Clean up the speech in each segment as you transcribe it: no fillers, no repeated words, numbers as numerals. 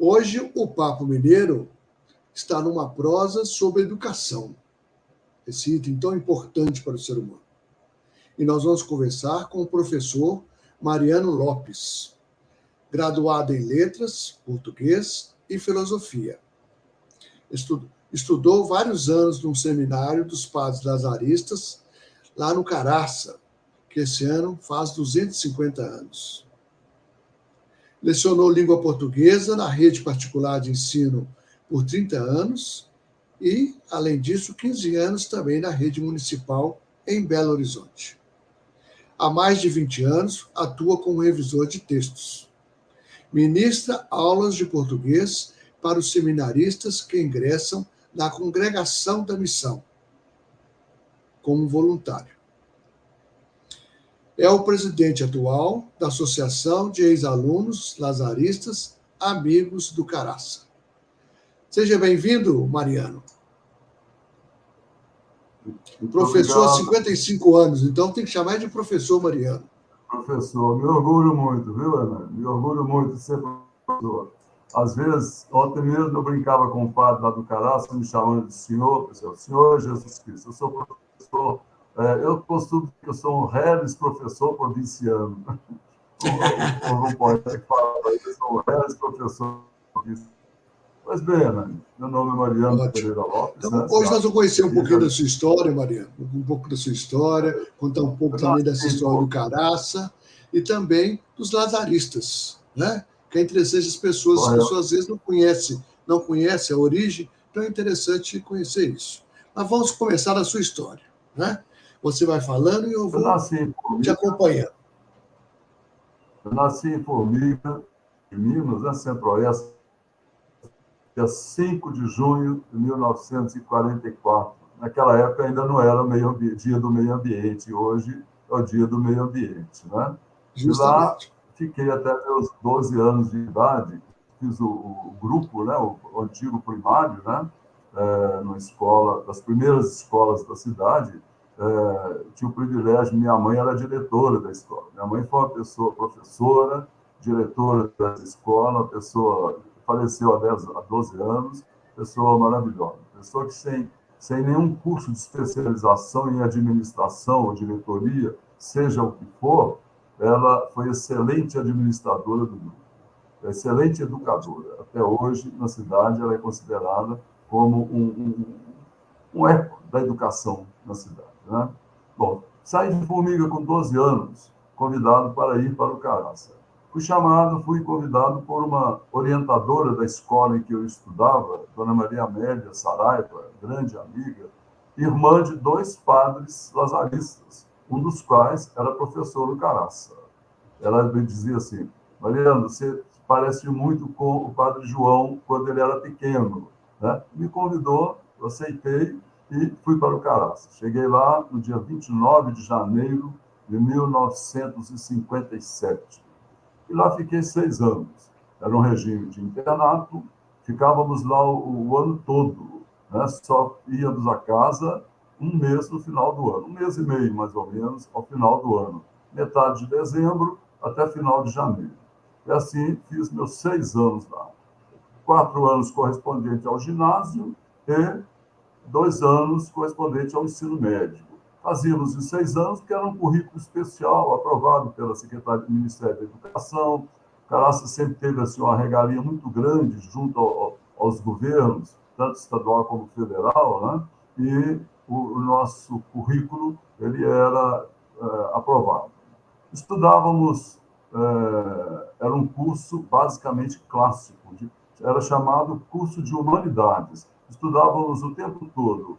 Hoje, o Papo Mineiro está numa prosa sobre educação, esse item tão importante para o ser humano. E nós vamos conversar com o professor Mariano Lopes, graduado em Letras, Português e Filosofia. Estudou vários anos num seminário dos Padres Lazaristas, lá no Caraça, que esse ano faz 250 anos. Lecionou língua portuguesa na rede particular de ensino por 30 anos e, além disso, 15 anos também na rede municipal em Belo Horizonte. Há mais de 20 anos, atua como revisor de textos. Ministra aulas de português para os seminaristas que ingressam na Congregação da Missão, como voluntário. É o presidente atual da Associação de Ex-Alunos Lazaristas Amigos do Caraça. Seja bem-vindo, Mariano. Professor há 55 anos, então tem que chamar de professor Mariano. Professor, me orgulho muito, viu, Ana? Me orgulho muito de ser professor. Às vezes, ontem mesmo eu brincava com o padre lá do Caraça, me chamando de senhor, Senhor Jesus Cristo. Eu sou professor, eu costumo dizer que eu sou um reles professor provinciano. Não pode falar, eu sou um reles professor provinciano. Pois bem, Ana, meu nome é Mariano Pereira Lopes. Então, hoje nós vamos conhecer um pouquinho da sua história, Mariano, um pouco da sua história, contar um pouco também dessa história do Caraça e também dos lazaristas, né? Que é interessante as pessoas às vezes não conhecem a origem, então é interessante conhecer isso. Mas vamos começar a sua história, né? Você vai falando e eu vou te acompanhando. Eu nasci em Formiga, em Minas, né, Centro-Oeste, dia 5 de junho de 1944. Naquela época ainda não era dia do meio ambiente, hoje é o dia do meio ambiente, né? E lá fiquei até meus 12 anos de idade, fiz o grupo, né, o antigo primário, né, numa escola, das primeiras escolas da cidade. Tinha o privilégio, minha mãe era diretora da escola. Minha mãe foi uma pessoa professora, diretora da escola, uma pessoa faleceu há 12 anos, pessoa maravilhosa, pessoa que sem nenhum curso de especialização em administração ou diretoria, seja o que for, ela foi excelente administradora do grupo, excelente educadora. Até hoje, na cidade, ela é considerada como um eco da educação na cidade, né? Bom, saí de Formiga com 12 anos, convidado para ir para o Caraça. Fui convidado por uma orientadora da escola em que eu estudava, Dona Maria Amélia Saraiva, grande amiga, irmã de 2 padres lazaristas, um dos quais era professor do Caraça. Ela me dizia assim: Mariano, você parece muito com o padre João quando ele era pequeno, né? Me convidou, eu aceitei e fui para o Caraça. Cheguei lá no dia 29 de janeiro de 1957. E lá fiquei 6 anos. Era um regime de internato, ficávamos lá o ano todo, né? Só íamos a casa um mês no final do ano, 1 mês e meio, mais ou menos, ao final do ano. Metade de dezembro até final de janeiro. E assim fiz meus 6 anos lá. 4 anos correspondente ao ginásio e 2 anos correspondente ao ensino médio. Fazíamos em 6 anos, que era um currículo especial, aprovado pela Secretaria do Ministério da Educação. Caraça sempre teve assim, uma regalia muito grande junto aos governos, tanto estadual como federal, né? E o nosso currículo ele era aprovado. Estudávamos, era um curso basicamente clássico, era chamado curso de humanidades. Estudávamos o tempo todo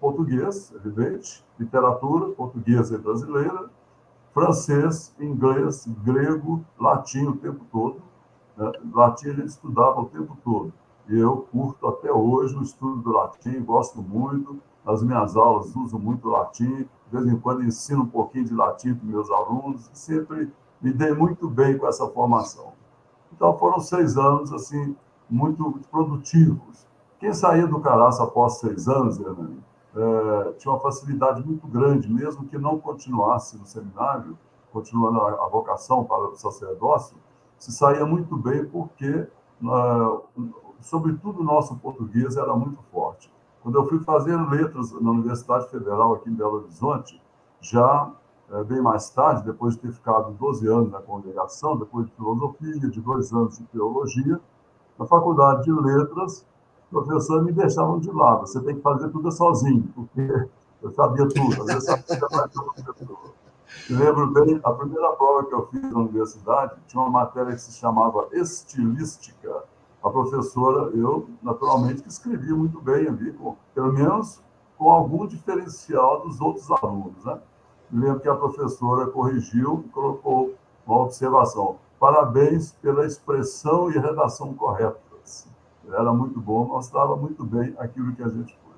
português, evidente, literatura portuguesa e brasileira, francês, inglês, grego, latim o tempo todo. Latim a gente estudava o tempo todo. E eu curto até hoje o estudo do latim, gosto muito. Nas minhas aulas uso muito latim, de vez em quando ensino um pouquinho de latim para meus alunos, sempre me dei muito bem com essa formação. Então foram 6 anos assim, muito produtivos. Quem saía do Caraça após 6 anos, Hernani, tinha uma facilidade muito grande, mesmo que não continuasse no seminário, continuando a vocação para o sacerdócio, se saía muito bem porque sobretudo o nosso português era muito forte. Quando eu fui fazer letras na Universidade Federal aqui em Belo Horizonte, já bem mais tarde, depois de ter ficado 12 anos na congregação, depois de filosofia, de 2 anos de teologia, na faculdade de letras, os professores me deixavam de lado. Você tem que fazer tudo sozinho, porque eu sabia tudo. Às vezes sabia mais que uma pessoa. Me lembro bem, a primeira prova que eu fiz na universidade tinha uma matéria que se chamava estilística. A professora, eu, naturalmente, que escrevia muito bem ali, pelo menos com algum diferencial dos outros alunos. Né? Me lembro que a professora corrigiu e colocou uma observação. Parabéns pela expressão e redação corretas. Era muito bom, mostrava muito bem aquilo que a gente foi.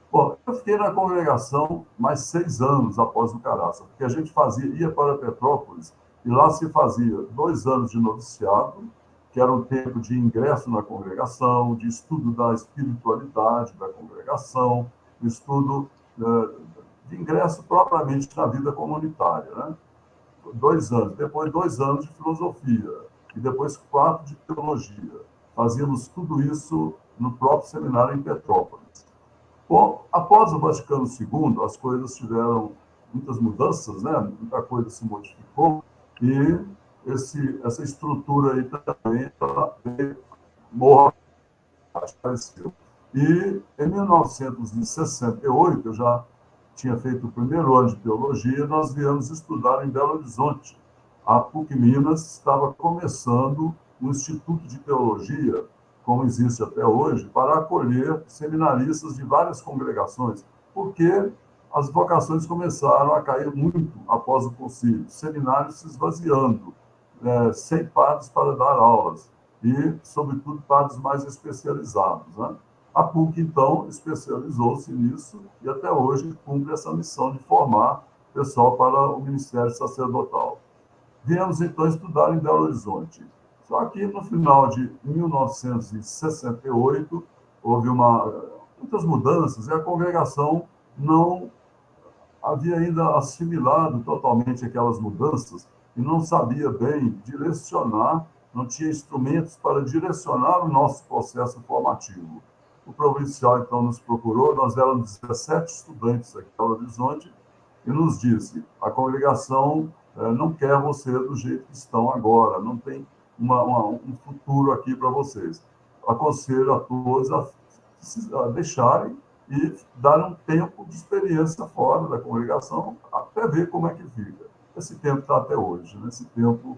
Bom, eu fiquei na congregação mais 6 anos após o Caraça, porque a gente ia para Petrópolis e lá se fazia 2 anos de noviciado, que era um tempo de ingresso na congregação, de estudo da espiritualidade da congregação, estudo de ingresso propriamente na vida comunitária, né? 2 anos, depois 2 anos de filosofia e depois 4 de teologia. Fazíamos tudo isso no próprio seminário em Petrópolis. Bom, após o Vaticano II, as coisas tiveram muitas mudanças, né? Muita coisa se modificou e essa estrutura aí também apareceu. E em 1968, eu já tinha feito o primeiro ano de teologia, nós viemos estudar em Belo Horizonte. A PUC Minas estava começando um instituto de teologia, como existe até hoje, para acolher seminaristas de várias congregações, porque as vocações começaram a cair muito após o concílio, seminários se esvaziando, sem padres para dar aulas, e, sobretudo, padres mais especializados. Né? A PUC, então, especializou-se nisso e até hoje cumpre essa missão de formar pessoal para o ministério sacerdotal. Viemos, então, estudar em Belo Horizonte. Só que, no final de 1968, houve muitas mudanças e a congregação não havia ainda assimilado totalmente aquelas mudanças e não sabia bem direcionar, não tinha instrumentos para direcionar o nosso processo formativo. O provincial, então, nos procurou, nós éramos 17 estudantes aqui em Belo Horizonte, e nos disse, a congregação não quer você do jeito que estão agora, não tem um futuro aqui para vocês. Aconselho a todos a deixarem e dar um tempo de experiência fora da congregação até ver como é que fica. Esse tempo está até hoje, né? Esse tempo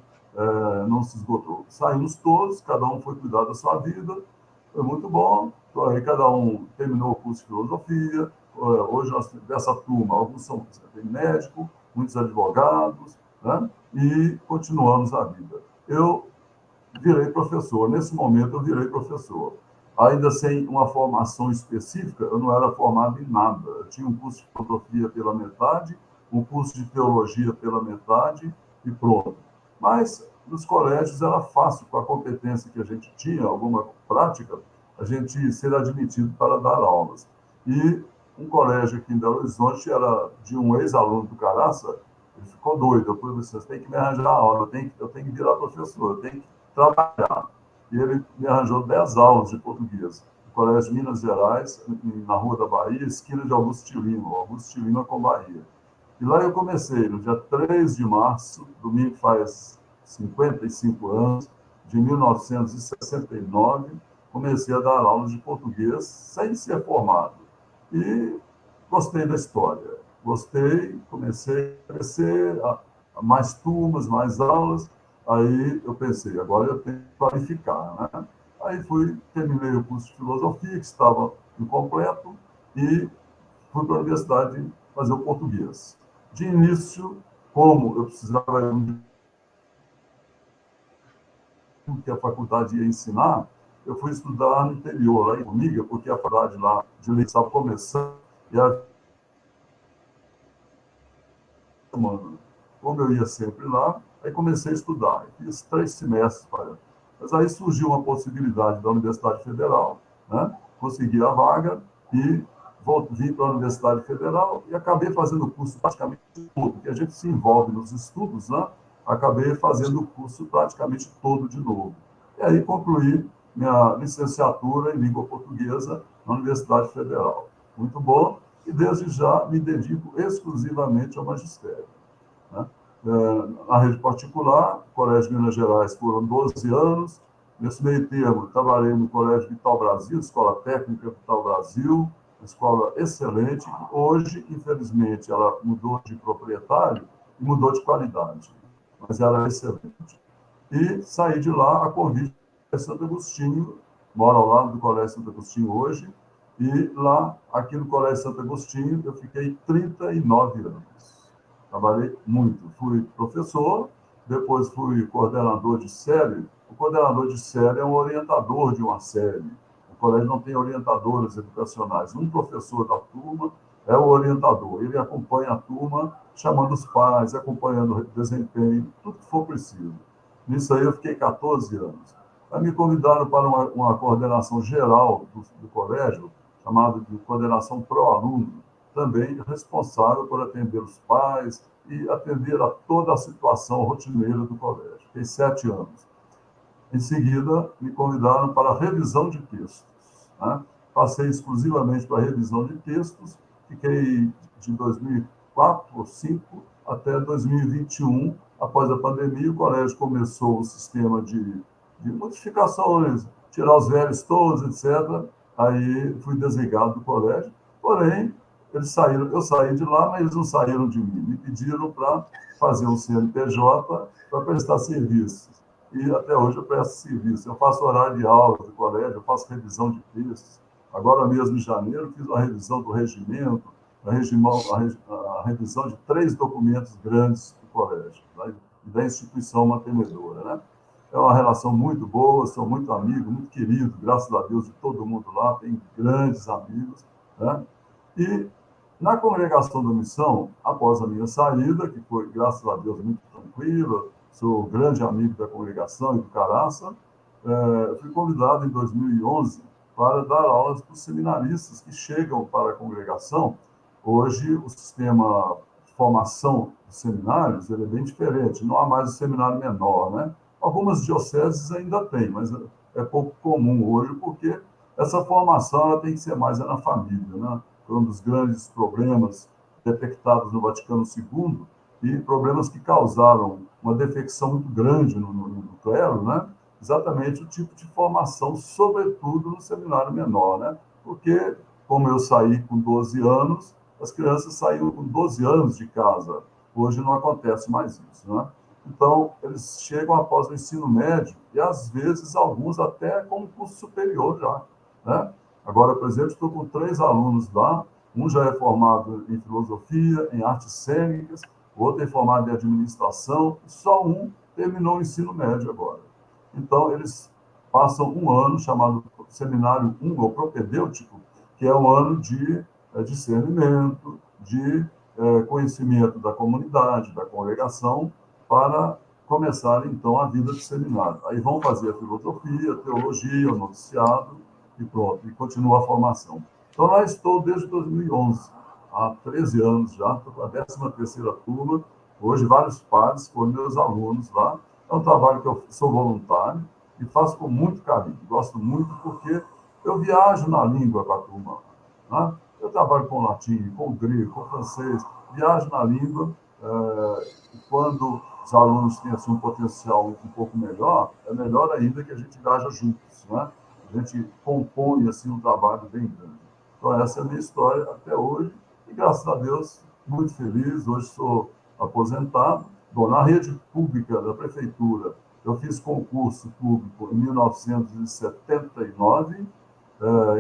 não se esgotou. Saímos todos, cada um foi cuidar da sua vida, foi muito bom, aí cada um terminou o curso de filosofia, hoje nós, dessa turma, alguns são médicos, muitos advogados, né? E continuamos a vida. Eu virei professor, nesse momento eu virei professor. Ainda sem uma formação específica, eu não era formado em nada. Eu tinha um curso de filosofia pela metade, um curso de teologia pela metade e pronto. Mas nos colégios era fácil, com a competência que a gente tinha, alguma prática, a gente ser admitido para dar aulas. E um colégio aqui em Belo Horizonte era de um ex-aluno do Caraça, ele ficou doido. Eu falei, vocês têm que me arranjar aula, eu tenho que virar professor, eu tenho que trabalhar. E ele me arranjou 10 aulas de português, no Colégio Minas Gerais, na Rua da Bahia, esquina de Augusto Lima com Bahia. E lá eu comecei, no dia 3 de março, domingo faz 55 anos, de 1969, comecei a dar aulas de português sem ser formado. E gostei da história. Gostei, comecei a crescer, mais turmas, mais aulas. Aí eu pensei, agora eu tenho que qualificar, né? Aí terminei o curso de filosofia, que estava incompleto, e fui para a universidade fazer o português. De início, como eu precisava que a faculdade ia ensinar, eu fui estudar no interior, lá em Formiga, porque a faculdade lá de Leite estava começando, e como eu ia sempre lá, aí comecei a estudar. Fiz 3 semestres. Mas aí surgiu uma possibilidade da Universidade Federal, né? Consegui a vaga e vim para a Universidade Federal e acabei fazendo o curso praticamente todo, porque a gente se envolve nos estudos, né? Acabei fazendo o curso praticamente todo de novo. E aí concluí minha licenciatura em língua portuguesa na Universidade Federal. Muito bom, e desde já me dedico exclusivamente ao magistério, né? Na rede particular, Colégio Minas Gerais, foram 12 anos. Nesse meio termo, trabalhei no Colégio Vital Brasil, Escola Técnica Vital Brasil, uma escola excelente. Hoje, infelizmente, ela mudou de proprietário e mudou de qualidade, mas ela é excelente. E saí de lá a convite de Santo Agostinho, moro ao lado do Colégio Santo Agostinho hoje, e lá, aqui no Colégio Santo Agostinho, eu fiquei 39 anos. Trabalhei muito. Fui professor, depois fui coordenador de série. O coordenador de série é um orientador de uma série. O colégio não tem orientadores educacionais. Um professor da turma é o orientador. Ele acompanha a turma, chamando os pais, acompanhando o desempenho, tudo que for preciso. Nisso aí eu fiquei 14 anos. Aí me convidaram para uma coordenação geral do colégio, chamada de coordenação pró-aluno, também responsável por atender os pais e atender a toda a situação rotineira do colégio. Fiquei 7 anos. Em seguida, me convidaram para a revisão de textos, né? Passei exclusivamente para a revisão de textos, fiquei de 2004 ou 2005 até 2021. Após a pandemia, o colégio começou o sistema de modificações, tirar os velhos todos, etc. Aí fui desligado do colégio, porém, eles saíram, eu saí de lá, mas eles não saíram de mim. Me pediram para fazer um CNPJ para prestar serviços. E até hoje eu presto serviço. Eu faço horário de aula do colégio, eu faço revisão de textos. Agora mesmo, em janeiro, fiz uma revisão do regimento, a revisão de 3 documentos grandes do colégio, né, e da instituição mantenedora, né? É uma relação muito boa, sou muito amigo, muito querido, graças a Deus, de todo mundo lá, tenho grandes amigos, né? E na congregação da missão, após a minha saída, que foi, graças a Deus, muito tranquila, sou grande amigo da congregação e do Caraça, fui convidado em 2011 para dar aulas para os seminaristas que chegam para a congregação. Hoje, o sistema de formação dos seminários ele é bem diferente, não há mais o seminário menor, né? Algumas dioceses ainda têm, mas é pouco comum hoje, porque essa formação ela tem que ser mais na família, né? Foi um dos grandes problemas detectados no Vaticano II, e problemas que causaram uma defecção muito grande no clero, né? Exatamente o tipo de formação, sobretudo no seminário menor, né? Porque, como eu saí com 12 anos, as crianças saíram com 12 anos de casa. Hoje não acontece mais isso, né? Então, eles chegam após o ensino médio e, às vezes, alguns até com um curso superior já, né? Agora, por exemplo, estou com 3 alunos lá, um já é formado em filosofia, em artes cênicas, o outro é formado em administração, e só um terminou o ensino médio agora. Então, eles passam um ano chamado Seminário 1, ou propedêutico, que é um ano de discernimento, de conhecimento da comunidade, da congregação, para começar, então, a vida de seminário. Aí vão fazer a filosofia, a teologia, o noviciado, e pronto, e continua a formação. Então, lá estou desde 2011, há 13 anos já, estou com a 13ª turma. Hoje, vários padres foram meus alunos lá. É um trabalho que eu sou voluntário e faço com muito carinho. Gosto muito porque eu viajo na língua com a turma, né? Eu trabalho com latim, com grego, com francês, viajo na língua. E quando os alunos têm assim, um potencial um pouco melhor, é melhor ainda que a gente viaja juntos, né? A gente compõe assim, um trabalho bem grande. Então, essa é a minha história até hoje. E, graças a Deus, muito feliz. Hoje sou aposentado. Bom, na rede pública da prefeitura, eu fiz concurso público em 1979.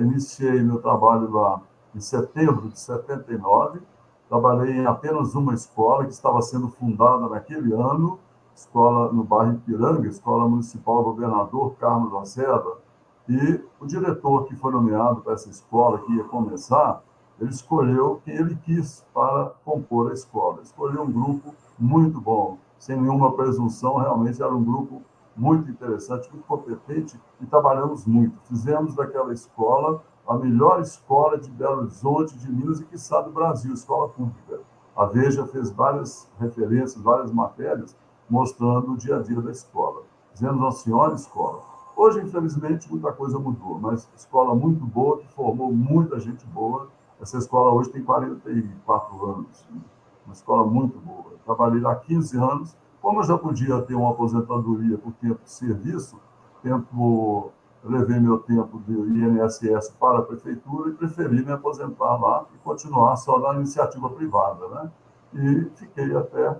Iniciei meu trabalho lá em setembro de 79. Trabalhei em apenas uma escola que estava sendo fundada naquele ano, escola no bairro Ipiranga, Escola Municipal Governador Carlos Lacerda. E o diretor que foi nomeado para essa escola, que ia começar, ele escolheu quem ele quis para compor a escola. Escolheu um grupo muito bom, sem nenhuma presunção, realmente era um grupo muito interessante, muito competente, e trabalhamos muito. Fizemos daquela escola a melhor escola de Belo Horizonte, de Minas e, quiçá, do Brasil, escola pública. A Veja fez várias referências, várias matérias, mostrando o dia a dia da escola. Fizemos uma senhora escola. Hoje, infelizmente, muita coisa mudou, mas escola muito boa, que formou muita gente boa. Essa escola hoje tem 44 anos, né? Uma escola muito boa. Eu trabalhei lá 15 anos. Como eu já podia ter uma aposentadoria por tempo de serviço, eu levei meu tempo do INSS para a prefeitura e preferi me aposentar lá e continuar só na iniciativa privada, né? E fiquei até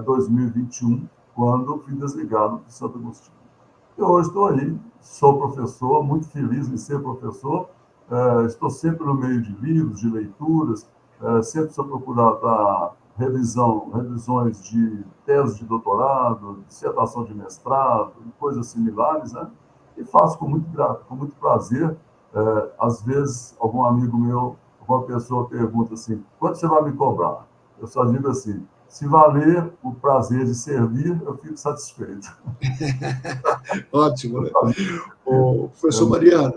2021, quando fui desligado de Santo Agostinho. E hoje estou aí, sou professor, muito feliz em ser professor, estou sempre no meio de livros, de leituras, sempre sou procurado dar revisões de tese de doutorado, dissertação de mestrado, coisas similares, né? E faço com muito prazer. Às vezes, algum amigo meu, alguma pessoa pergunta assim, quanto você vai me cobrar? Eu só digo assim, se valer o prazer de servir, eu fico satisfeito. Ótimo, né? O professor Mariano,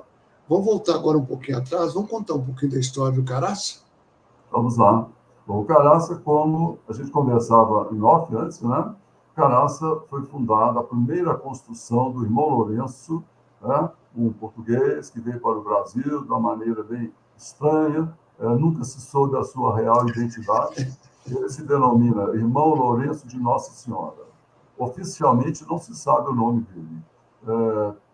vamos voltar agora um pouquinho atrás, vamos contar um pouquinho da história do Caraça? Vamos lá. Bom, o Caraça, como a gente conversava em off antes, né? Caraça foi fundada, a primeira construção do irmão Lourenço, né? Um português que veio para o Brasil de uma maneira bem estranha, nunca se soube a sua real identidade. Ele se denomina Irmão Lourenço de Nossa Senhora. Oficialmente não se sabe o nome dele.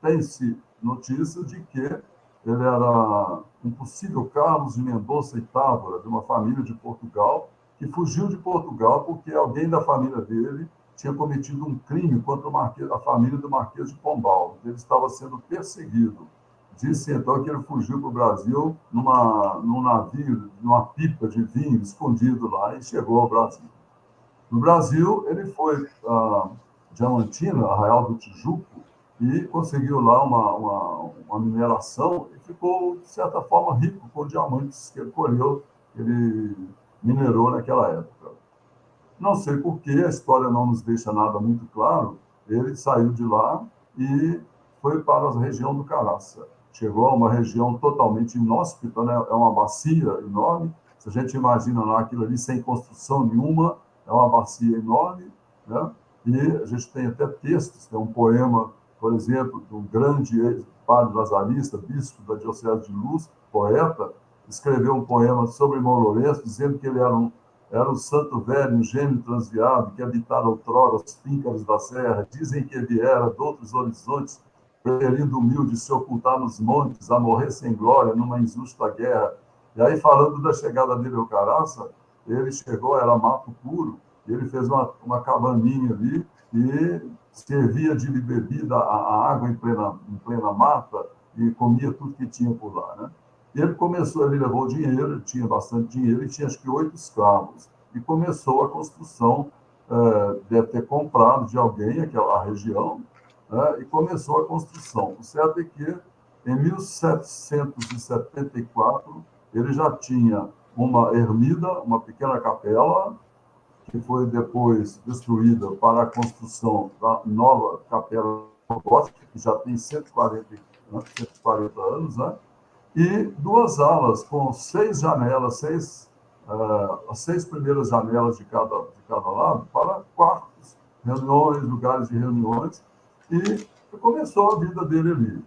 Tem-se notícia de que ele era um possível Carlos de Mendonça e Távora, de uma família de Portugal, que fugiu de Portugal porque alguém da família dele tinha cometido um crime contra a família do Marquês de Pombal. Ele estava sendo perseguido. Disse então que ele fugiu para o Brasil num navio, numa pipa de vinho escondido lá e chegou ao Brasil. No Brasil, ele foi a Diamantina, Arraial do Tijuco, e conseguiu lá uma mineração e ficou, de certa forma, rico com diamantes que ele colheu, que ele minerou naquela época. Não sei por que, a história não nos deixa nada muito claro, ele saiu de lá e foi para a região do Caraça. Chegou a uma região totalmente inóspita, né? É uma bacia enorme. Se a gente imagina lá aquilo ali sem construção nenhuma, é uma bacia enorme, né? E a gente tem até textos, tem um poema, por exemplo, de um grande padre lazarista, bispo da Diocese de Luz, poeta, escreveu um poema sobre Irmão Lourenço, dizendo que ele era um santo velho, um gênio transviado, que habitara outrora os píncaros da serra. Dizem que ele viera de outros horizontes, preferindo humilde se ocultar nos montes, a morrer sem glória, numa injusta guerra. E aí, falando da chegada dele ao Caraça, ele chegou, era mato puro, e ele fez uma cabaninha ali e servia de bebida a água em plena mata e comia tudo que tinha por lá, né? Ele levou dinheiro, ele tinha bastante dinheiro e tinha acho que 8 escravos. E começou a construção, deve ter comprado de alguém aquela região, né, e começou a construção. O certo é que, em 1774, ele já tinha uma ermida, uma pequena capela, que foi depois destruída para a construção da nova capela gótica, que já tem 140 anos, né? E 2 alas com 6 janelas, as 6 primeiras janelas de cada lado, para quartos, reuniões, lugares de reuniões, e começou a vida dele ali.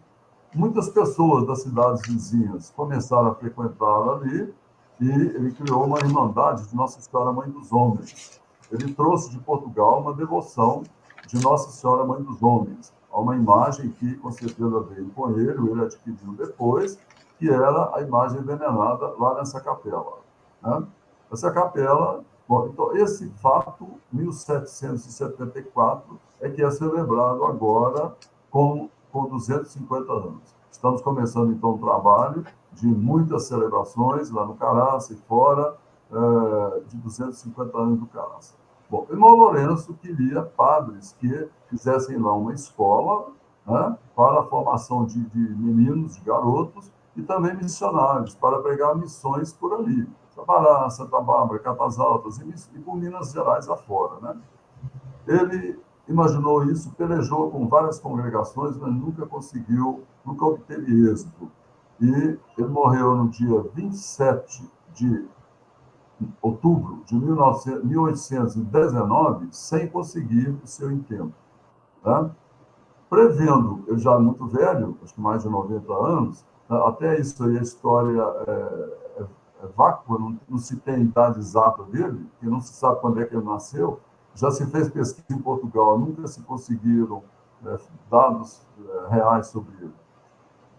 Muitas pessoas das cidades vizinhas começaram a frequentá-la ali, e ele criou uma irmandade de Nossa Senhora Mãe dos Homens. Ele trouxe de Portugal uma devoção de Nossa Senhora Mãe dos Homens, a uma imagem que, com certeza, veio com ele adquiriu depois, que era a imagem envenenada lá nessa capela, né? Essa capela, bom, então, esse fato, 1774, é que é celebrado agora com 250 anos. Estamos começando, então, um trabalho de muitas celebrações lá no Caraça e fora, de 250 anos do Caraça. Bom, o irmão Lourenço queria padres que fizessem lá uma escola, né, para a formação de meninos, de garotos, e também missionários, para pregar missões por ali. Sabará, Santa Bárbara, Catas Altas e por Minas Gerais afora, né? Ele imaginou isso, pelejou com várias congregações, mas nunca obteve êxito. E ele morreu no dia 27 de outubro de 1819, sem conseguir o seu intento, né? prevendo, ele já muito velho, acho que mais de 90 anos, até isso aí a história é vácua, não se tem a idade exata dele, e não se sabe quando é que ele nasceu. Já se fez pesquisa em Portugal, nunca se conseguiram dados reais sobre ele.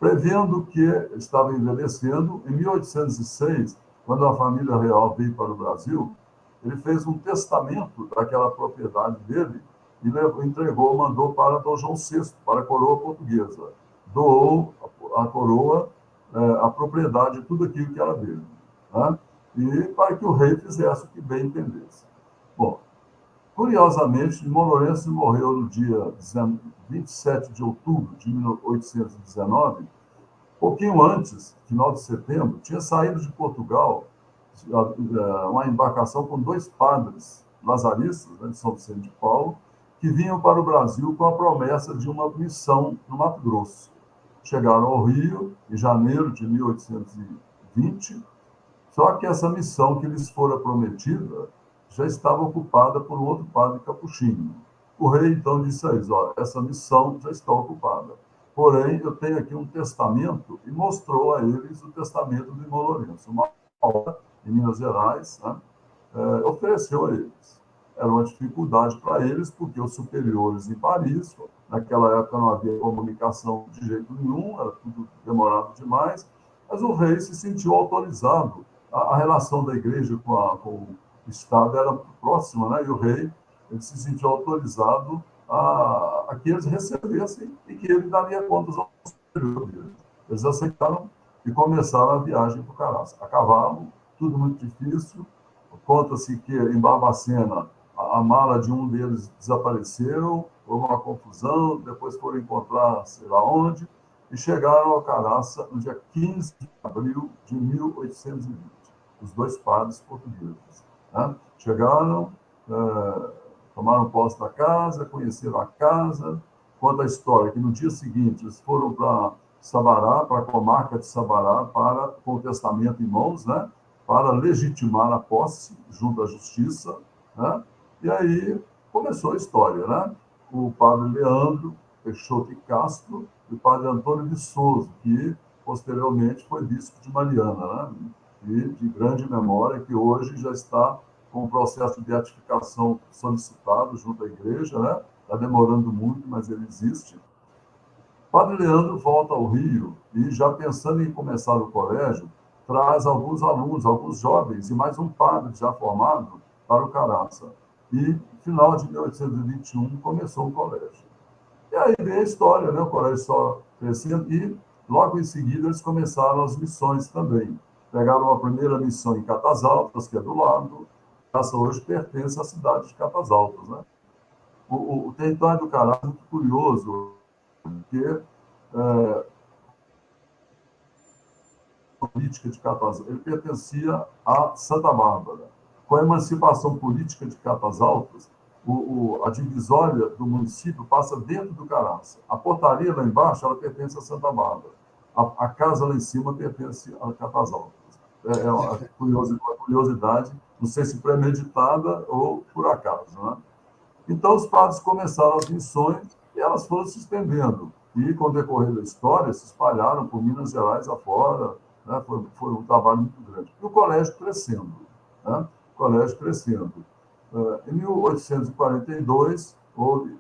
Prevendo que estava envelhecendo, em 1806, quando a família real veio para o Brasil, ele fez um testamento daquela propriedade dele e entregou, mandou para Dom João VI, para a coroa portuguesa. Doou à coroa a propriedade, tudo aquilo que era dele, né? E para que o rei fizesse o que bem entendesse. Bom, curiosamente, Simão Lourenço morreu no dia 27 de outubro de 1819, pouquinho antes, final de setembro, tinha saído de Portugal uma embarcação com 2 padres lazaristas, né, de São Vicente de Paulo, que vinham para o Brasil com a promessa de uma missão no Mato Grosso. Chegaram ao Rio em janeiro de 1820, só que essa missão que lhes fora prometida já estava ocupada por um outro padre capuchinho. O rei, então, disse a eles, essa missão já está ocupada. Porém, eu tenho aqui um testamento, e mostrou a eles o testamento de Simão Lourenço. Uma obra em Minas Gerais, né, ofereceu a eles. Era uma dificuldade para eles, porque os superiores em Paris, naquela época não havia comunicação de jeito nenhum, era tudo demorado demais, mas o rei se sentiu autorizado. A relação da igreja com o Estado era próxima, né? E o rei ele se sentiu autorizado a que eles recebessem e que ele daria contas ao superior deles. Eles aceitaram e começaram a viagem para o Caraça. A cavalo, tudo muito difícil. Conta-se que em Barbacena a mala de um deles desapareceu, houve uma confusão, depois foram encontrar sei lá onde, e chegaram ao Caraça no dia 15 de abril de 1820, os 2 padres portugueses, né? Chegaram, tomaram posse da casa, conheceram a casa. Conta a história que no dia seguinte eles foram para Sabará, para a comarca de Sabará, com o testamento em mãos, né? Para legitimar a posse junto à justiça, né? E aí começou a história, né? O padre Leandro Peixoto e Castro e o padre Antônio de Souza, que posteriormente foi bispo de Mariana, né? E de grande memória, que hoje já está com o processo de beatificação solicitado junto à igreja, né? Está demorando muito, mas ele existe. Padre Leandro volta ao Rio e, já pensando em começar o colégio, traz alguns alunos, alguns jovens e mais um padre já formado para o Caraça. E, no final de 1821, começou o colégio. E aí vem a história, né? O colégio só crescendo e, logo em seguida, eles começaram as missões também. Pegaram a primeira missão em Catas Altas, que é do lado. Essa hoje pertence à cidade de Catas Altas, né? O território do Caraça é muito curioso, porque a política de Catas Altas, ele pertencia a Santa Bárbara. Com a emancipação política de Catas Altas, a divisória do município passa dentro do Caraça. A portaria lá embaixo, ela pertence a Santa Bárbara. A casa lá em cima pertence a Catas Altas. É uma curiosidade, não sei se premeditada ou por acaso, né? Então, os padres começaram as missões e elas foram se estendendo. E, com o decorrer da história, se espalharam por Minas Gerais afora, né? Foi um trabalho muito grande. E o colégio crescendo, né? O colégio crescendo. Em 1842, houve,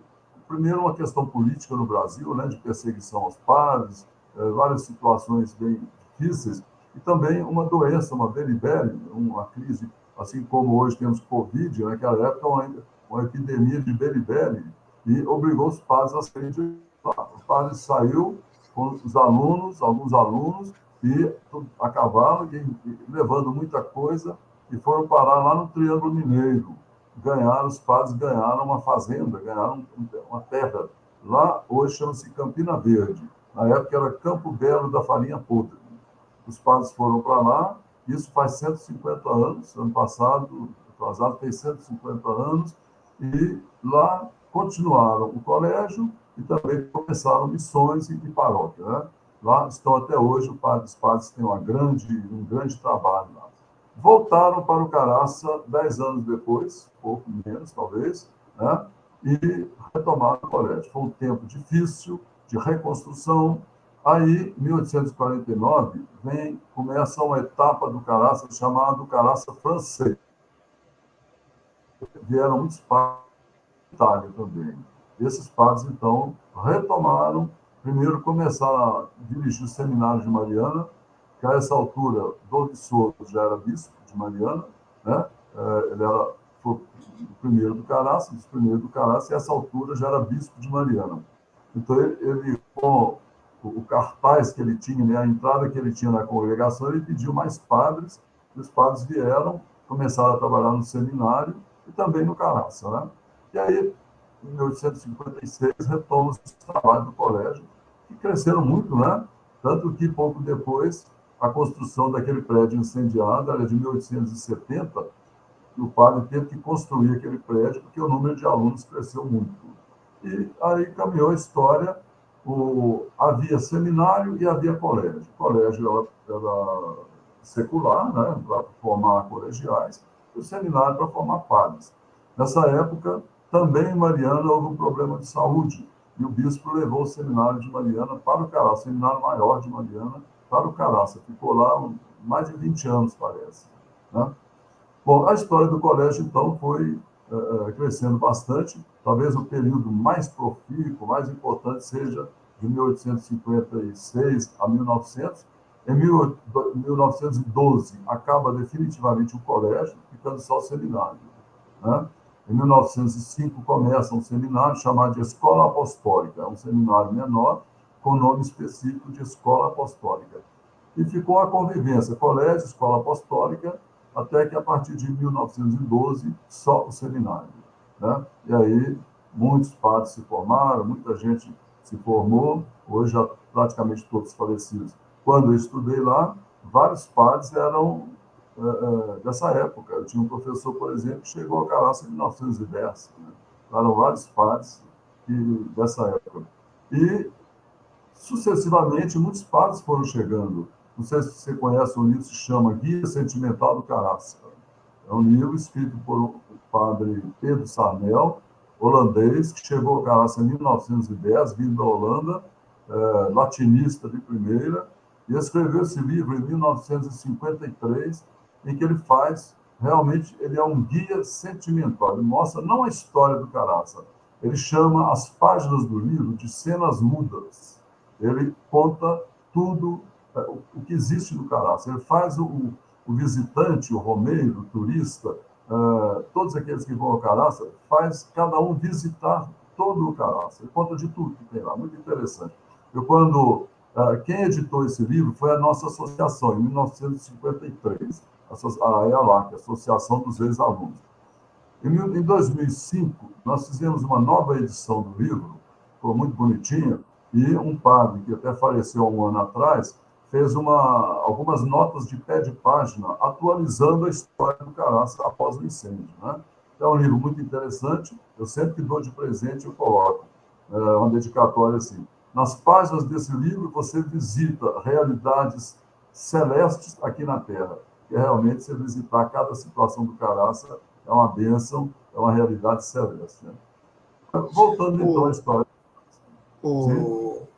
primeiro, uma questão política no Brasil, né? De perseguição aos padres, várias situações bem difíceis, e também uma doença, uma beriberi, uma crise, assim como hoje temos Covid, naquela época, uma epidemia de beriberi, e obrigou os padres a saírem de lá. O padre saiu com os alunos, alguns alunos, e a cavalo, e levando muita coisa, e foram parar lá no Triângulo Mineiro. Os padres ganharam uma fazenda, ganharam uma terra. Lá, hoje, chama-se Campina Verde. Na época, era Campo Belo da Farinha Podre. Os padres foram para lá, isso faz 150 anos, ano passado, fez 150 anos, e lá continuaram o colégio e também começaram missões e paróquia, né? Lá estão até hoje, os padres têm um grande trabalho lá. Voltaram para o Caraça 10 anos depois, pouco menos, talvez, né? e retomaram o colégio. Foi um tempo difícil, de reconstrução. Aí, em 1849, começa uma etapa do Caraça chamada Caraça francês. Vieram muitos padres da Itália também. Esses padres, então, retomaram, primeiro começaram a dirigir o seminário de Mariana, que a essa altura, Dom de Souza já era bispo de Mariana, né? Ele foi o primeiro do Caraça, dos primeiros do Caraça, e a essa altura já era bispo de Mariana. Então, ele com o cartaz que ele tinha, né, a entrada que ele tinha na congregação, ele pediu mais padres, e os padres vieram, começaram a trabalhar no seminário e também no Caraça, né? E aí, em 1856, retoma os trabalhos do colégio, que cresceram muito, né? Tanto que, pouco depois, a construção daquele prédio incendiado era de 1870, e o padre teve que construir aquele prédio, porque o número de alunos cresceu muito. E aí caminhou a história, havia seminário e havia colégio. O colégio era secular, né, para formar colegiais, e o seminário para formar padres. Nessa época, também em Mariana houve um problema de saúde, e o bispo levou o seminário de Mariana para o Caraça, o seminário maior de Mariana, para o Caraça. Ficou lá mais de 20 anos, parece, né? Bom, a história do colégio, então, foi crescendo bastante. Talvez o período mais profícuo, mais importante, seja de 1856 a 1900. Em 1912, acaba definitivamente o colégio, ficando só o seminário, né? Em 1905, começa um seminário chamado de Escola Apostólica. É um seminário menor, com nome específico de Escola Apostólica. E ficou a convivência, colégio, escola apostólica, até que, a partir de 1912, só o seminário, né? E aí, muitos padres se formaram, muita gente se formou, hoje já praticamente todos falecidos. Quando eu estudei lá, vários padres eram dessa época. Eu tinha um professor, por exemplo, que chegou a Caraça em 1910. Né? Eram vários padres dessa época. E, sucessivamente, muitos padres foram chegando. Não sei se você conhece um livro que se chama Guia Sentimental do Caraça. É um livro escrito por o padre Pedro Sarnel, holandês, que chegou a Caraça em 1910, vindo da Holanda, latinista de primeira, e escreveu esse livro em 1953, em que ele faz, realmente, ele é um guia sentimental. Ele mostra não a história do Caraça, ele chama as páginas do livro de cenas mudas. Ele conta tudo o que existe no Caraça. Ele faz o visitante, o romeiro, o turista, todos aqueles que vão ao Caraça, faz cada um visitar todo o Caraça. Ele conta de tudo que tem lá, muito interessante. Quem editou esse livro foi a nossa associação, em 1953, a EALAC, Associação dos Ex-Alunos. Em 2005, nós fizemos uma nova edição do livro, ficou muito bonitinha, e um padre, que até faleceu há um ano atrás, fez algumas notas de pé de página, atualizando a história do Caraça após o incêndio, né? É um livro muito interessante, eu sempre que dou de presente, eu coloco uma dedicatória assim. Nas páginas desse livro, você visita realidades celestes aqui na Terra, que é realmente você visitar cada situação do Caraça é uma bênção, é uma realidade celeste, né? Voltando, então, à história.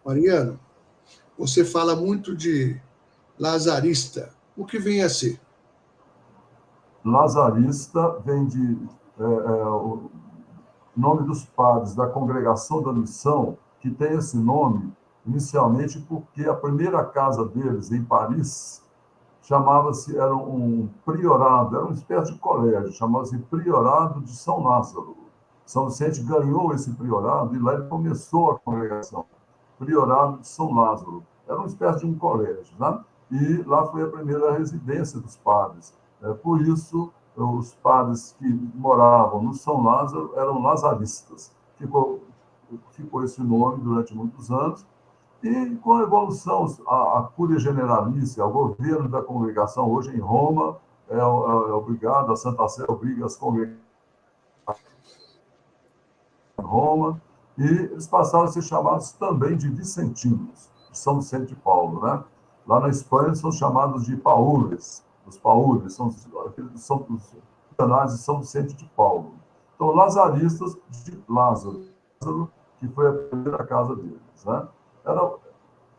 Mariano, você fala muito de lazarista. O que vem a ser? Lazarista vem o nome dos padres da Congregação da Missão, que tem esse nome inicialmente porque a primeira casa deles, em Paris, era um priorado, era uma espécie de colégio, chamava-se Priorado de São Lázaro. São Vicente ganhou esse priorado e lá ele começou a congregação. Priorado de São Lázaro. Era uma espécie de um colégio, né? E lá foi a primeira residência dos padres. Por isso, os padres que moravam no São Lázaro eram lazaristas. Ficou esse nome durante muitos anos. E com a evolução, a Cúria Generalícia, o governo da congregação, hoje em Roma, é obrigado, a Santa Sé obriga as congregações em Roma, e eles passaram a ser chamados também de vicentinos, de São Vicente de Paulo, né? Lá na Espanha são chamados de paules, os paules, são os missionários de São Vicente de Paulo. Então, lazaristas de Lázaro, que foi a primeira casa deles, né?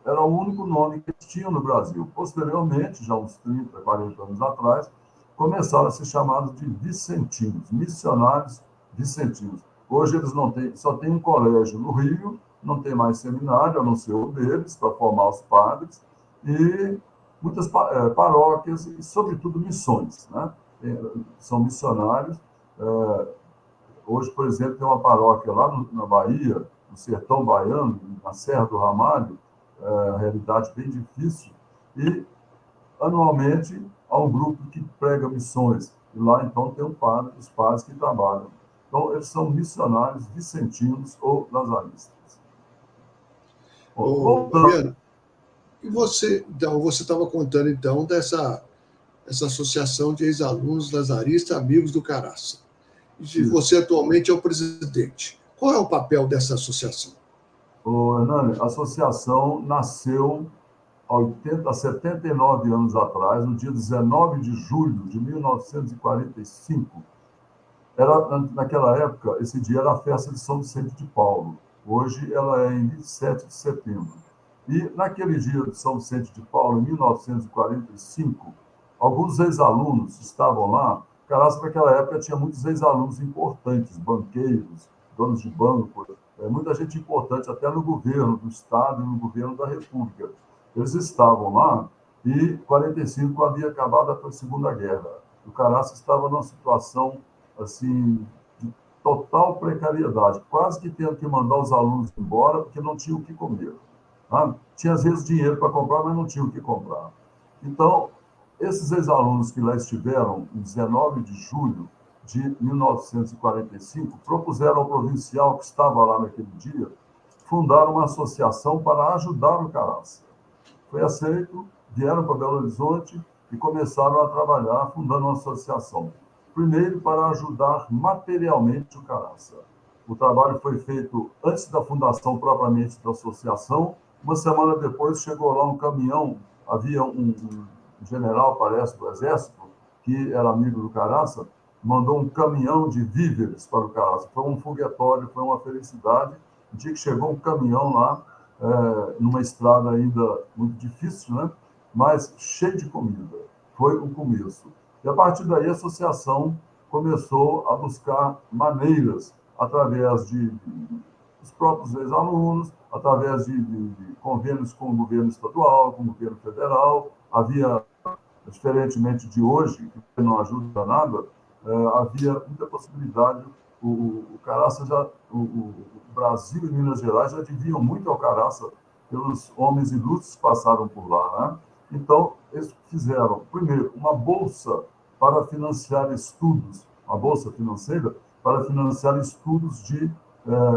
Era o único nome que eles tinham no Brasil. Posteriormente, já uns 30, 40 anos atrás, começaram a ser chamados de vicentinos, missionários vicentinos. Hoje eles não têm, só tem um colégio no Rio, não tem mais seminário, a não ser o deles, para formar os padres, e muitas paróquias e, sobretudo, missões, né? São missionários. Hoje, por exemplo, tem uma paróquia lá na Bahia, no sertão baiano, na Serra do Ramalho, realidade bem difícil, e anualmente há um grupo que prega missões, e lá então tem os padres que trabalham. Então, eles são missionários vicentinos ou lazaristas. Ô, Fabiano, e você estava contando então essa associação de ex-alunos lazaristas amigos do Caraça. E você atualmente é o presidente. Qual é o papel dessa associação? Hernani, a associação nasceu há 79 anos atrás, no dia 19 de julho de 1945. Naquela época, esse dia era a festa de São Vicente de Paulo. Hoje ela é em 27 de setembro. E naquele dia de São Vicente de Paulo, em 1945, alguns ex-alunos estavam lá. Caraça, naquela época, tinha muitos ex-alunos importantes, banqueiros, donos de banco, muita gente importante, até no governo do Estado e no governo da República. Eles estavam lá e, em 45, havia acabado a Segunda Guerra. O Caraça estava numa situação assim, de total precariedade, quase que tendo que mandar os alunos embora porque não tinham o que comer. Tá? Tinha, às vezes, dinheiro para comprar, mas não tinham o que comprar. Então, esses ex-alunos que lá estiveram, em 19 de julho de 1945, propuseram ao provincial que estava lá naquele dia fundar uma associação para ajudar o Caraça. Foi aceito, vieram para Belo Horizonte e começaram a trabalhar fundando uma associação. Primeiro, para ajudar materialmente o Caraça. O trabalho foi feito antes da fundação propriamente da associação. Uma semana depois chegou lá um caminhão, havia um general, parece, do Exército, que era amigo do Caraça, mandou um caminhão de víveres para o Caraça. Foi um foguetório, foi uma felicidade. O dia que chegou um caminhão lá, numa estrada ainda muito difícil, né? Mas cheio de comida. Foi o começo. E a partir daí a associação começou a buscar maneiras, através dos próprios ex-alunos, através de convênios com o governo estadual, com o governo federal. Havia, diferentemente de hoje, que não ajuda nada, havia muita possibilidade. O Caraça o Brasil e Minas Gerais já deviam muito ao Caraça pelos homens ilustres que passaram por lá, né? Então, eles fizeram, primeiro, uma bolsa para financiar estudos, uma bolsa financeira para financiar estudos de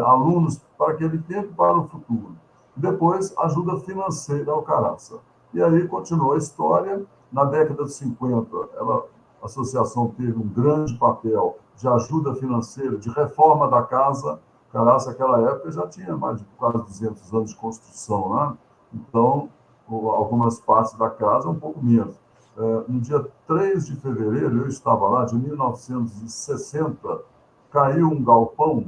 alunos para aquele tempo e para o futuro. Depois, ajuda financeira ao Caraça. E aí continuou a história. Na década de 50, a associação teve um grande papel de ajuda financeira, de reforma da casa. Caraça, naquela época, já tinha mais de quase 200 anos de construção, né? Então, algumas partes da casa, um pouco menos. No dia 3 de fevereiro, eu estava lá, de 1960, caiu um galpão.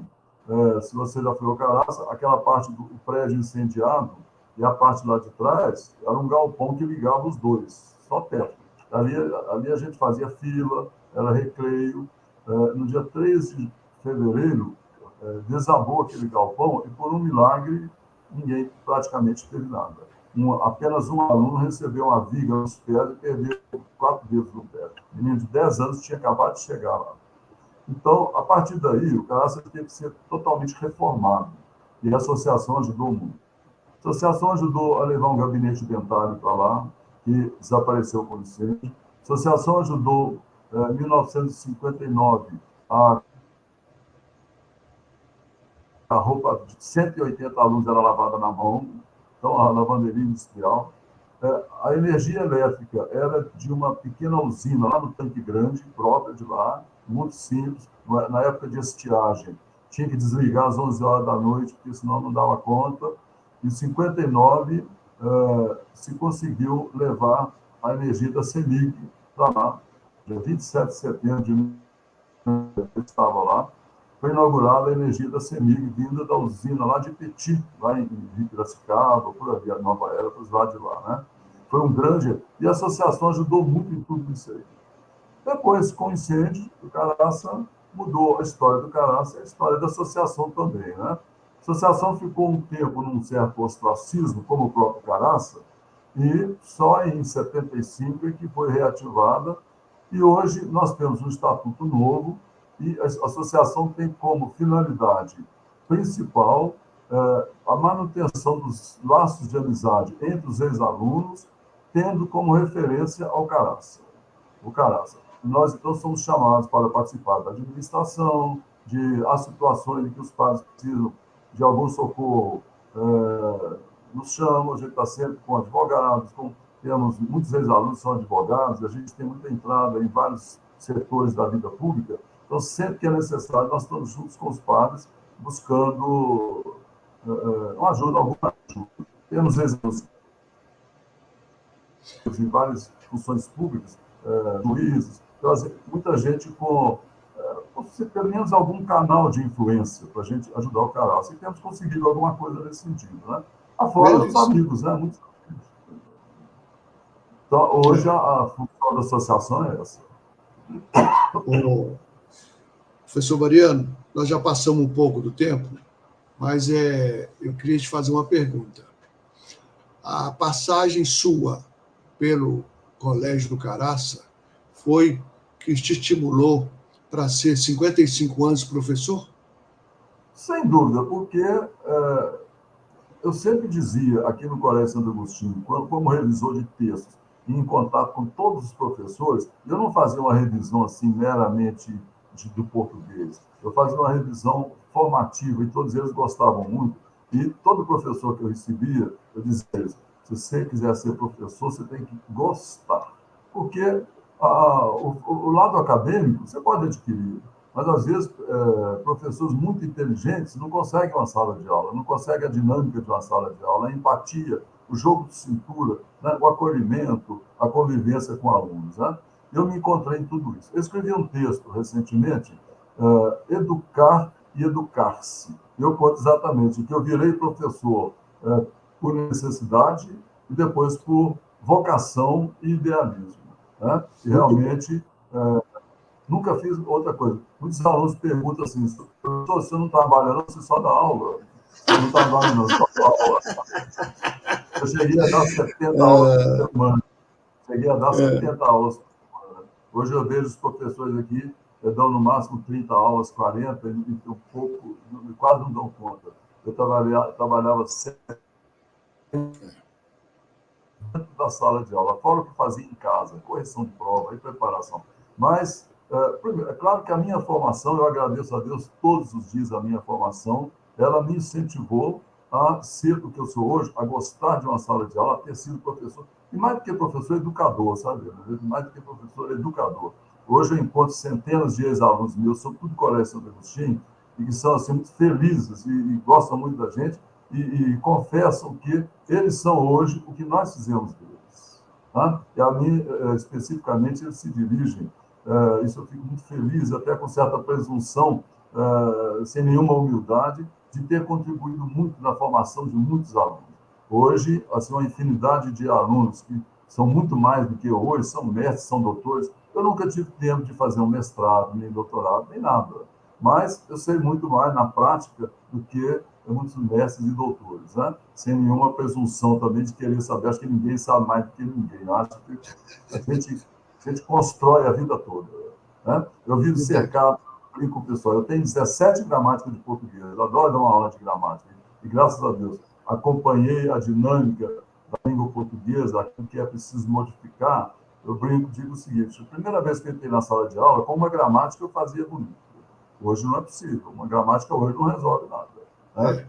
Se você já foi ao Caraça, aquela parte do prédio incendiado e a parte lá de trás era um galpão que ligava os dois, só teto. Ali a gente fazia fila, era recreio. No dia 3 de fevereiro, desabou aquele galpão e, por um milagre, ninguém praticamente teve nada. Apenas um aluno recebeu uma viga nos pés e perdeu 4 dedos no pé. O menino de 10 anos tinha acabado de chegar lá. Então, a partir daí, o Caraça teve que ser totalmente reformado. E a associação ajudou muito. A associação ajudou a levar um gabinete dentário para lá, que desapareceu com incêndio. A associação ajudou, em 1959, a roupa de 180 alunos era lavada na mão, então a lavanderia industrial. A energia elétrica era de uma pequena usina lá no Tanque Grande, própria de lá, muito simples. Na época de estiagem, tinha que desligar às 11 horas da noite, porque senão não dava conta. Em 59, se conseguiu levar a energia da CEMIG para lá. Dia 27 de setembro de 1900, eu estava lá. foi inaugurada a energia da CEMIG, vinda da usina lá de Petit, lá em Piracicaba, por ali, a Nova Era, para os lados de lá, né? Foi um grande... E a associação ajudou muito em tudo isso aí. Depois, com o incêndio, o Caraça mudou a história do Caraça e a história da associação também, né? A associação ficou um tempo num certo ostracismo, como o próprio Caraça, e só em 75 é que foi reativada, e hoje nós temos um estatuto novo, e a associação tem como finalidade principal a manutenção dos laços de amizade entre os ex-alunos, tendo como referência ao Caraça. O Caraça. Nós, então, somos chamados para participar da administração, de as situações em que os pais precisam de algum socorro, nos chamam, a gente está sempre com advogados, temos muitos ex-alunos que são advogados, a gente tem muita entrada em vários setores da vida pública, então, sempre que é necessário, nós estamos juntos com os padres, buscando uma ajuda, alguma ajuda. Temos ex-alunos em várias funções públicas, juízes, então, muita gente com pelo menos algum canal de influência para a gente ajudar o Caraça. E temos conseguido alguma coisa nesse sentido, né? Afora os amigos, né? Muitos amigos. Então, hoje, a função da associação é essa. Professor Mariano, nós já passamos um pouco do tempo, mas eu queria te fazer uma pergunta. A passagem sua pelo Colégio do Caraça foi que te estimulou para ser 55 anos professor? Sem dúvida, porque eu sempre dizia aqui no Colégio Santo Agostinho, como revisor de textos, e em contato com todos os professores, eu não fazia uma revisão assim meramente do português. Eu fazia uma revisão formativa e todos eles gostavam muito. E todo professor que eu recebia, eu dizia a eles, se você quiser ser professor, você tem que gostar. Porque o lado acadêmico você pode adquirir, mas às vezes professores muito inteligentes não conseguem uma sala de aula, não conseguem a dinâmica de uma sala de aula, a empatia, o jogo de cintura, né, o acolhimento, a convivência com alunos. Né? Eu me encontrei em tudo isso. Eu escrevi um texto recentemente, Educar e Educar-se. Eu conto exatamente que eu virei professor por necessidade e depois por vocação e idealismo. Né? E realmente nunca fiz outra coisa. Muitos alunos perguntam assim, professor, você não trabalha não, você só dá aula. Você não trabalha não, só dá aula. Eu cheguei a dar 70 aulas por semana. Cheguei a dar 70 aulas por semana. Hoje eu vejo os professores aqui, dão no máximo 30 aulas, 40, e um pouco, quase não dão conta. Eu trabalhava sempre dentro da sala de aula, fora o que fazia em casa, correção de prova e preparação. Mas, é claro que a minha formação, eu agradeço a Deus todos os dias a minha formação, ela me incentivou a ser o que eu sou hoje, a gostar de uma sala de aula, a ter sido professor, e mais do que professor, educador, sabe? Mais do que professor, educador. Hoje eu encontro centenas de ex-alunos meus, sobretudo do Colégio Santo Agostinho, e que são assim, muito felizes e gostam muito da gente, e confessam que eles são hoje o que nós fizemos deles. Tá? E a mim, especificamente, eles se dirigem, isso eu fico muito feliz, até com certa presunção, sem nenhuma humildade, de ter contribuído muito na formação de muitos alunos. Hoje, assim, uma infinidade de alunos que são muito mais do que eu hoje, são mestres, são doutores. Eu nunca tive tempo de fazer um mestrado, nem doutorado, nem nada. Mas eu sei muito mais na prática do que muitos mestres e doutores, né? Sem nenhuma presunção também de querer saber. Acho que ninguém sabe mais do que ninguém. Eu acho que a gente constrói a vida toda. Né? Eu vivo cercado, brinco com o pessoal, eu tenho 17 gramáticas de português, eu adoro dar uma aula de gramática, e graças a Deus acompanhei a dinâmica da língua portuguesa, aquilo que é preciso modificar. Eu brinco, digo o seguinte, a primeira vez que eu entrei na sala de aula, com uma gramática eu fazia bonito. Hoje não é possível, uma gramática hoje não resolve nada. Né?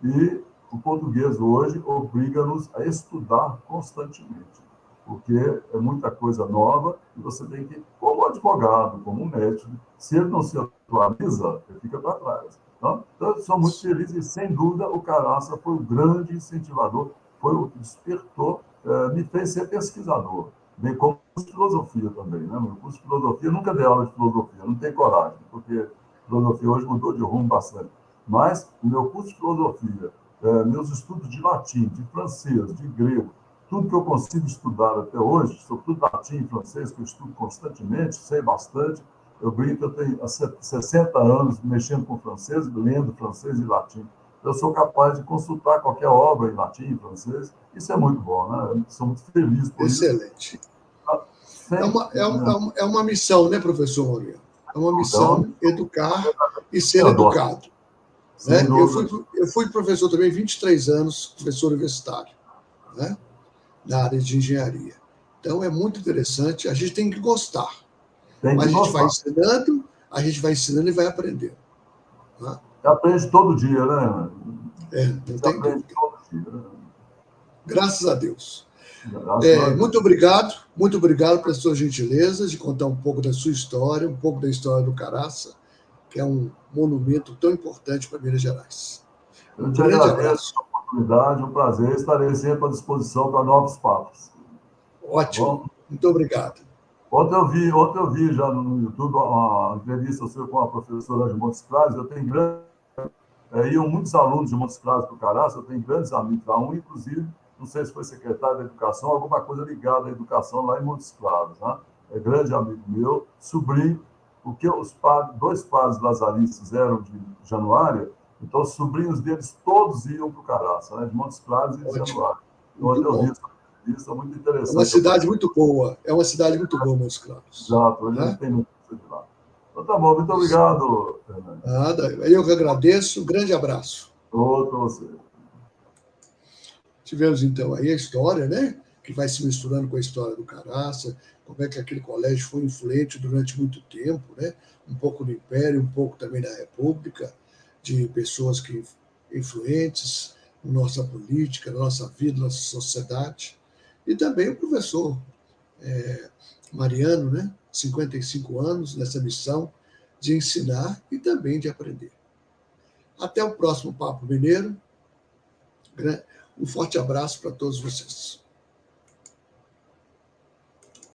E o português hoje obriga-nos a estudar constantemente, porque é muita coisa nova e você tem que, como advogado, como médico, se ele não se atualiza, ele fica para trás. Então, eu sou muito feliz e, sem dúvida, o Caraça foi o grande incentivador, foi o que despertou, me fez ser pesquisador, bem como filosofia também. Né? No curso de filosofia, nunca dei aula de filosofia, não tenho coragem, porque Filosofia hoje mudou de rumo bastante. Mas o meu curso de filosofia, meus estudos de latim, de francês, de grego, tudo que eu consigo estudar até hoje, sobretudo latim e francês, que eu estudo constantemente, sei bastante. Eu brinco, eu tenho 60 anos mexendo com francês, lendo francês e latim. Eu sou capaz de consultar qualquer obra em latim e francês. Isso é muito bom, né? Eu sou muito feliz por isso. Excelente. Sempre, É uma missão, né, professor Maurício? É uma então, missão educar e ser eu adoro, educado. sem Né? dúvida. Eu fui professor também 23 anos, professor universitário, né? Na área de engenharia. Então, é muito interessante. A gente tem que gostar. Tem que Mas gostar. a gente vai ensinando e vai aprendendo. Né? Você aprende todo dia, né? Não Você tem aprende dúvida. todo dia, né? Graças a Deus. Graças a Deus. Muito obrigado pela sua gentileza de contar um pouco da sua história, um pouco da história do Caraça, que é um monumento tão importante para Minas Gerais. Um Eu te grande agradeço abraço. a oportunidade, um prazer. Estarei sempre à disposição para novos papos. Tá Ótimo. bom? Muito obrigado. Ontem eu vi já no YouTube uma entrevista sua com a professora de Montes Claros. Eu tenho iam muitos alunos de Montes Claros para o Caraça, eu tenho grandes amigos lá, um, inclusive, não sei se foi secretário da Educação, alguma coisa ligada à educação lá em Montes Claros. Né? É grande amigo meu, sobrinho, porque dois padres lazaristas eram de Januária, então os sobrinhos deles todos iam para o Caraça, né? De Montes Claros e de Ótimo. Januária. Então, Muito ontem eu vi bom. essa entrevista, muito É uma interessante. cidade muito boa. É uma cidade muito boa, Montes Claros. Exato, hoje a gente Né? tem notícia de lá. Então tá bom, muito obrigado, Fernando. Nada. Eu que agradeço. Um grande abraço. Outro para você. Tivemos, então, aí a história, né? Que vai se misturando com a história do Caraça, como é que aquele colégio foi influente durante muito tempo, né? Um pouco no Império, um pouco também na República, de pessoas que influentes na nossa política, na nossa vida, na nossa sociedade. E também o professor Mariano, né? 55 anos nessa missão de ensinar e também de aprender. Até o próximo Papo Mineiro. Um forte abraço para todos vocês.